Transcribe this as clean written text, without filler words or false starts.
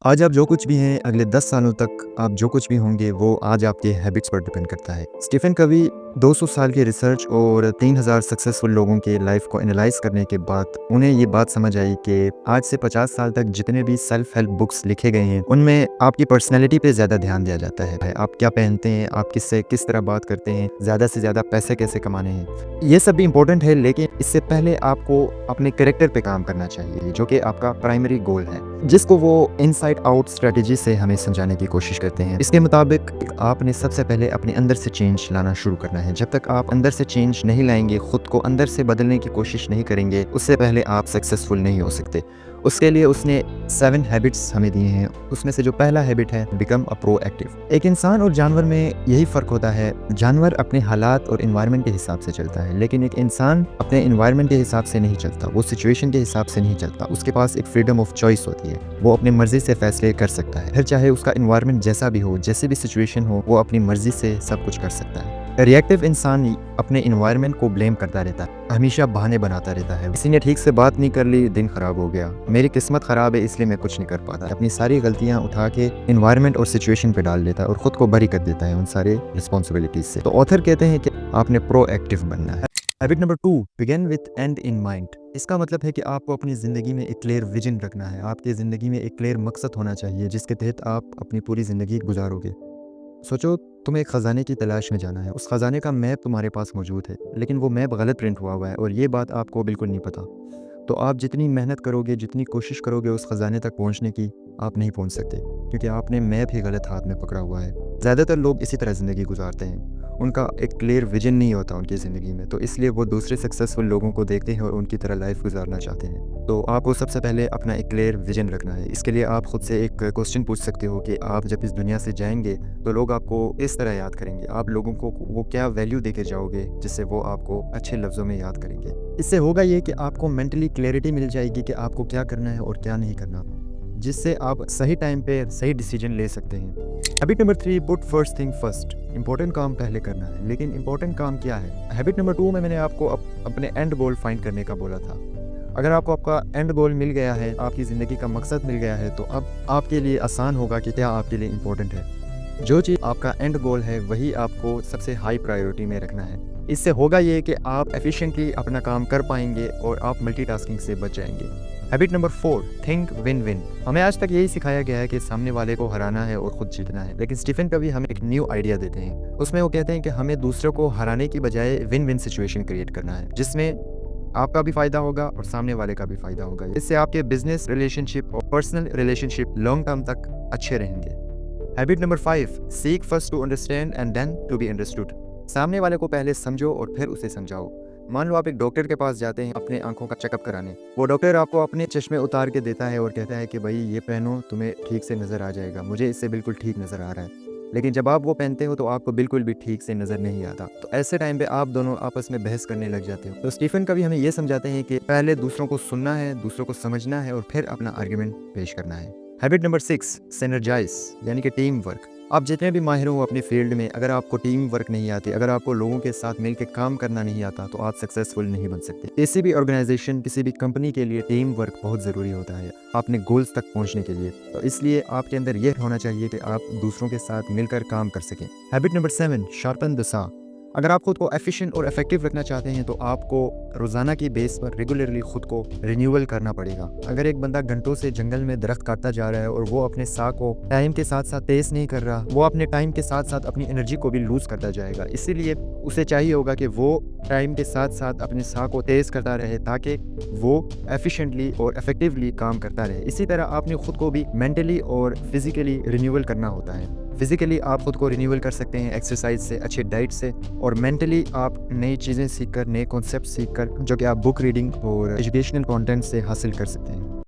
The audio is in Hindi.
आज आप जो कुछ भी हैं, अगले 10 सालों तक आप जो कुछ भी होंगे, वो आज आपके हैबिट्स पर डिपेंड करता है। स्टीफन कवी 200 साल की रिसर्च और 3000 सक्सेसफुल लोगों के लाइफ को एनालाइज करने के बाद उन्हें ये बात समझ आई कि आज से 50 साल तक जितने भी सेल्फ हेल्प बुक्स लिखे गए हैं, उनमें आपकी पर्सनैलिटी पे ज़्यादा ध्यान दिया जाता है। आप क्या पहनते हैं, आप किससे किस तरह बात करते हैं, ज़्यादा से ज़्यादा पैसे कैसे कमाने हैं, ये सब भी इंपॉर्टेंट है, लेकिन इससे पहले आपको अपने कैरेक्टर पे काम करना चाहिए, जो कि आपका प्राइमरी गोल है, जिसको वो इनसाइड आउट स्ट्रेटजी से हमें समझाने की कोशिश करते हैं। इसके मुताबिक आपने सबसे पहले अपने अंदर से चेंज लाना शुरू करना है। जब तक आप अंदर से चेंज नहीं लाएंगे, खुद को अंदर से बदलने की कोशिश नहीं करेंगे, उससे पहले आप सक्सेसफुल नहीं हो सकते। उसके लिए उसने 7 हैबिट्स हमें दिए हैं। उसमें से जो पहला हैबिट है, बिकम अ प्रोएक्टिव। एक इंसान और जानवर में यही फ़र्क होता है, जानवर अपने हालात और इन्वायरमेंट के हिसाब से चलता है, लेकिन एक इंसान अपने इन्वायरमेंट के हिसाब से नहीं चलता, वो सिचुएशन के हिसाब से नहीं चलता। उसके पास एक फ्रीडम ऑफ चॉइस होती है, वो अपनी मर्जी से फैसले कर सकता है। फिर चाहे उसका इन्वायरमेंट जैसा भी हो, जैसे भी सिचुएशन हो, वो अपनी मर्जी से सब कुछ कर सकता है। रिएक्टिव इंसान अपने इन्वायरमेंट को ब्लेम करता रहता है, हमेशा बहाने बनाता रहता है। किसी ने ठीक से बात नहीं कर ली, दिन खराब हो गया, मेरी किस्मत खराब है इसलिए मैं कुछ नहीं कर पाता। अपनी सारी गलतियां उठा के इन्वायरमेंट और सिचुएशन पे डाल देता है और खुद को बरी कर देता है उन सारे रिस्पॉन्सिबिलिटीज से। तो ऑथर कहते हैं कि आपने प्रोएक्टिव बनना है। Habit number 2, begin with and in mind. इसका मतलब है कि आपको अपनी ज़िंदगी में एक क्लियर विजन रखना है। आपकी ज़िंदगी में एक क्लियर मकसद होना चाहिए, जिसके तहत आप अपनी पूरी ज़िंदगी गुजारोगे। सोचो, तुम्हें एक ख़जाने की तलाश में जाना है। उस ख़जाने का मैप तुम्हारे पास मौजूद है, लेकिन वो मैप गलत प्रिंट हुआ है और ये बात आपको बिल्कुल नहीं पता। तो आप जितनी मेहनत करोगे, जितनी कोशिश करोगे उस ख़जाने तक पहुंचने की, आप नहीं पहुंच सकते, क्योंकि आपने मैप ही गलत हाथ में पकड़ा हुआ है। ज़्यादातर लोग इसी तरह ज़िंदगी गुजारते हैं, उनका एक क्लियर विजन नहीं होता उनकी ज़िंदगी में, तो इसलिए वो दूसरे सक्सेसफुल लोगों को देखते हैं और उनकी तरह लाइफ गुजारना चाहते हैं। तो आपको सबसे पहले अपना एक क्लियर विजन रखना है। इसके लिए आप खुद से एक क्वेश्चन पूछ सकते हो कि आप जब इस दुनिया से जाएंगे तो लोग आपको इस तरह याद करेंगे। आप लोगों को वो क्या वैल्यू देके जाओगे जिससे वो आपको अच्छे लफ्ज़ों में याद करेंगे। इससे होगा ये कि आपको मेंटली क्लैरिटी मिल जाएगी कि आपको क्या करना है और क्या नहीं करना, जिससे आप सही टाइम पे सही डिसीजन ले सकते हैं। Habit number 3, put first thing first. Important काम पहले करना है, लेकिन इंपॉर्टेंट काम क्या है? हैबिट नंबर 2 में मैंने आपको अपने एंड गोल फाइंड करने का बोला था। अगर आपको आपका एंड गोल मिल गया है, आपकी ज़िंदगी का मकसद मिल गया है, तो अब आपके लिए आसान होगा कि क्या आपके लिए इंपॉर्टेंट है। जो चीज़ आपका एंड गोल है, वही आपको सबसे हाई प्रायोरिटी में रखना है। इससे होगा ये कि आप एफिशिएंटली अपना काम कर पाएंगे और आप मल्टीटास्किंग से बच जाएंगे। Habit number 4, think win win. हमें आज तक यही सिखाया गया है कि सामने वाले को हराना है और खुद जीतना है, लेकिन स्टीफन कवी हमें एक न्यू आइडिया देते हैं। उसमें वो कहते हैं कि हमें दूसरों को हराने की बजाय विन विन सिचुएशन क्रिएट करना है, जिसमें आपका भी फायदा होगा और सामने वाले का भी फायदा होगा। इससे आपके बिजनेस रिलेशनशिप और पर्सनल रिलेशनशिप लॉन्ग टर्म तक अच्छे रहेंगे। Habit number 5, seek first to understand and then to be understood. सामने वाले को पहले समझो और फिर उसे समझाओ। मान लो आप एक डॉक्टर के पास जाते हैं अपने आंखों का चेकअप कराने। वो डॉक्टर आपको अपने चश्मे उतार के देता है और कहता है कि भाई ये पहनो, तुम्हें ठीक से नज़र आ जाएगा, मुझे इससे बिल्कुल ठीक नज़र आ रहा है। लेकिन जब आप वो पहनते हो तो आपको बिल्कुल भी ठीक से नज़र नहीं आता। तो ऐसे टाइम पे आप दोनों आपस में बहस करने लग जाते हो। तो स्टीफन कभी हमें ये समझाते हैं कि पहले दूसरों को सुनना है, दूसरों को समझना है और फिर अपना आर्ग्यूमेंट पेश करना है। हैबिट नंबर 6, सिनर्जाइज, यानी कि टीम वर्क। आप जितने भी माहिर हो अपने फील्ड में, अगर आपको टीम वर्क नहीं आती, अगर आपको लोगों के साथ मिलकर काम करना नहीं आता, तो आप सक्सेसफुल नहीं बन सकते। किसी भी ऑर्गेनाइजेशन, किसी भी कंपनी के लिए टीम वर्क बहुत ज़रूरी होता है अपने गोल्स तक पहुंचने के लिए। तो इसलिए आपके अंदर यह होना चाहिए कि आप दूसरों के साथ मिलकर काम कर सकें। हैबिट नंबर 7, शार्पन द सा। अगर आप खुद को एफिशिएंट और इफेक्टिव रखना चाहते हैं तो आपको रोज़ाना की बेस पर रेगुलरली खुद को रिन्यूअल करना पड़ेगा। अगर एक बंदा घंटों से जंगल में दरख्त काटता जा रहा है और वो अपने साह को टाइम के साथ साथ तेज़ नहीं कर रहा, वो अपने टाइम के साथ साथ अपनी एनर्जी को भी लूज़ करता जाएगा। इसीलिए उसे चाहिए होगा कि वो टाइम के साथ साथ अपने साह को तेज़ करता रहे, ताकि वो एफिशिएंटली और इफेक्टिवली काम करता रहे। इसी तरह आपने खुद को भी मेंटली और फिजिकली रिन्यूअल करना होता है। फिजिकली आप खुद को रिन्यूअल कर सकते हैं एक्सरसाइज से, अच्छे डाइट से, और मेंटली आप नई चीज़ें सीखकर, नए कॉन्सेप्ट सीखकर, जो कि आप बुक रीडिंग और एजुकेशनल कंटेंट से हासिल कर सकते हैं।